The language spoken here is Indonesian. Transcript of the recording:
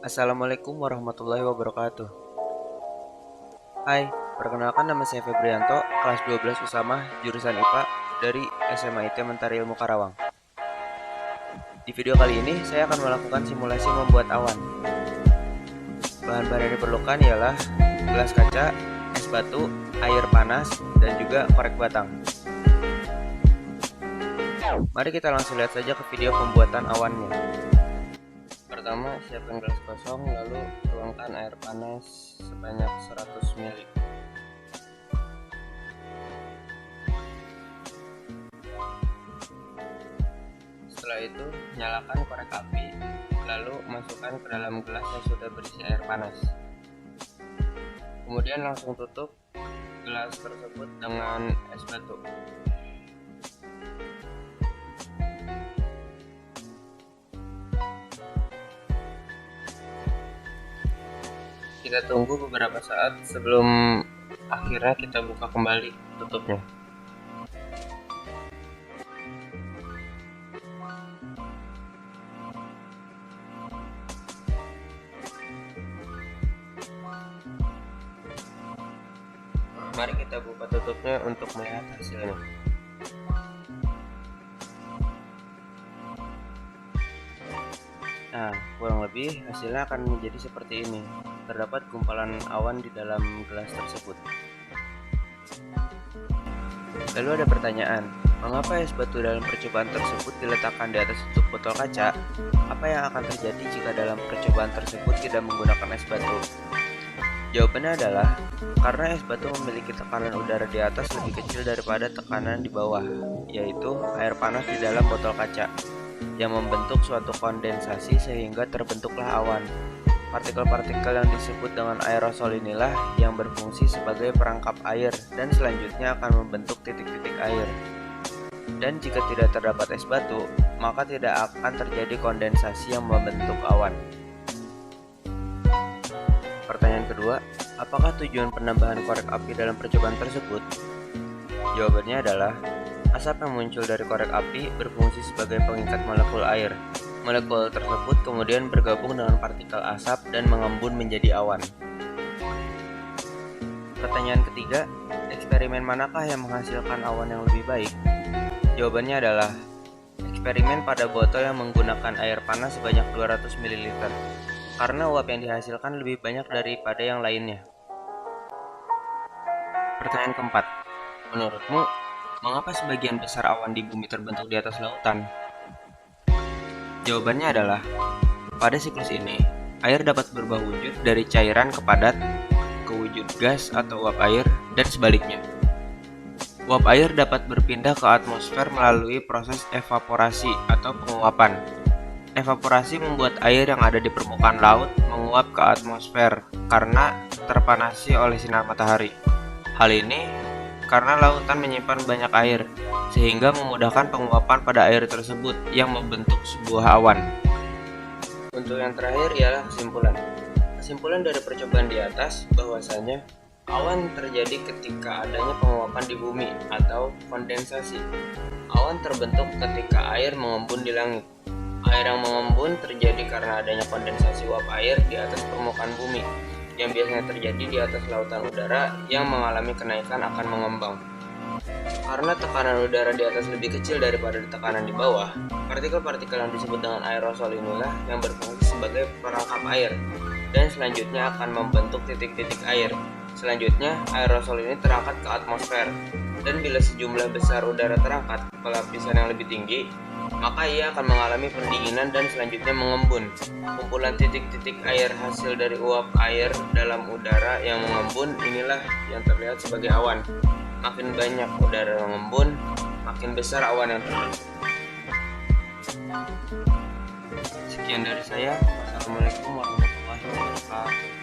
Assalamualaikum warahmatullahi wabarakatuh. Hai, perkenalkan nama saya Febrianto, kelas 12 Usama, jurusan IPA dari SMA IT Mentari Ilmu Karawang. Di video kali ini, saya akan melakukan simulasi membuat awan. Bahan-bahan yang diperlukan ialah gelas kaca, es batu, air panas, dan juga korek batang. Mari kita langsung lihat saja ke video pembuatan awannya. Pertama, siapkan gelas kosong, lalu tuangkan air panas sebanyak 100 ml. Setelah itu, nyalakan korek api, lalu masukkan ke dalam gelas yang sudah berisi air panas. Kemudian langsung tutup gelas tersebut dengan es batu. Kita tunggu beberapa saat sebelum akhirnya kita buka kembali tutupnya. Mari kita buka tutupnya untuk melihat hasilnya. Nah, kurang lebih hasilnya akan menjadi seperti ini. Terdapat gumpalan awan di dalam gelas tersebut. Lalu ada pertanyaan, mengapa es batu dalam percobaan tersebut diletakkan di atas tutup botol kaca? Apa yang akan terjadi jika dalam percobaan tersebut tidak menggunakan es batu? Jawabannya adalah, karena es batu memiliki tekanan udara di atas lebih kecil daripada tekanan di bawah, yaitu air panas di dalam botol kaca, yang membentuk suatu kondensasi sehingga terbentuklah awan. Partikel-partikel yang disebut dengan aerosol inilah yang berfungsi sebagai perangkap air dan selanjutnya akan membentuk titik-titik air. Dan jika tidak terdapat es batu, maka tidak akan terjadi kondensasi yang membentuk awan. Pertanyaan kedua, apakah tujuan penambahan korek api dalam percobaan tersebut? Jawabannya adalah, asap yang muncul dari korek api berfungsi sebagai pengikat molekul air. Molekul tersebut kemudian bergabung dengan partikel asap dan mengembun menjadi awan. Pertanyaan ketiga, eksperimen manakah yang menghasilkan awan yang lebih baik? Jawabannya adalah, eksperimen pada botol yang menggunakan air panas sebanyak 200 ml, karena uap yang dihasilkan lebih banyak daripada yang lainnya. Pertanyaan keempat, menurutmu, mengapa sebagian besar awan di bumi terbentuk di atas lautan? Jawabannya adalah, pada siklus ini, air dapat berubah wujud dari cairan ke padat, ke wujud gas atau uap air, dan sebaliknya. Uap air dapat berpindah ke atmosfer melalui proses evaporasi atau penguapan. Evaporasi membuat air yang ada di permukaan laut menguap ke atmosfer karena terpanasi oleh sinar matahari. Hal ini karena lautan menyimpan banyak air, sehingga memudahkan penguapan pada air tersebut yang membentuk sebuah awan. Untuk yang terakhir ialah kesimpulan. Kesimpulan dari percobaan di atas bahwasanya awan terjadi ketika adanya penguapan di bumi atau kondensasi. Awan terbentuk ketika air mengembun di langit. Air yang mengembun terjadi karena adanya kondensasi uap air di atas permukaan bumi, yang biasanya terjadi di atas lautan udara yang mengalami kenaikan akan mengembang. Karena tekanan udara di atas lebih kecil daripada tekanan di bawah, partikel-partikel yang disebut dengan aerosol inilah yang berfungsi sebagai perangkap air, dan selanjutnya akan membentuk titik-titik air. Selanjutnya, aerosol ini terangkat ke atmosfer, dan bila sejumlah besar udara terangkat ke lapisan yang lebih tinggi, maka ia akan mengalami pendinginan dan selanjutnya mengembun. Kumpulan titik-titik air hasil dari uap air dalam udara yang mengembun inilah yang terlihat sebagai awan. Makin banyak udara yang mengembun, makin besar awan yang terbentuk. Sekian dari saya. Wassalamualaikum warahmatullahi wabarakatuh.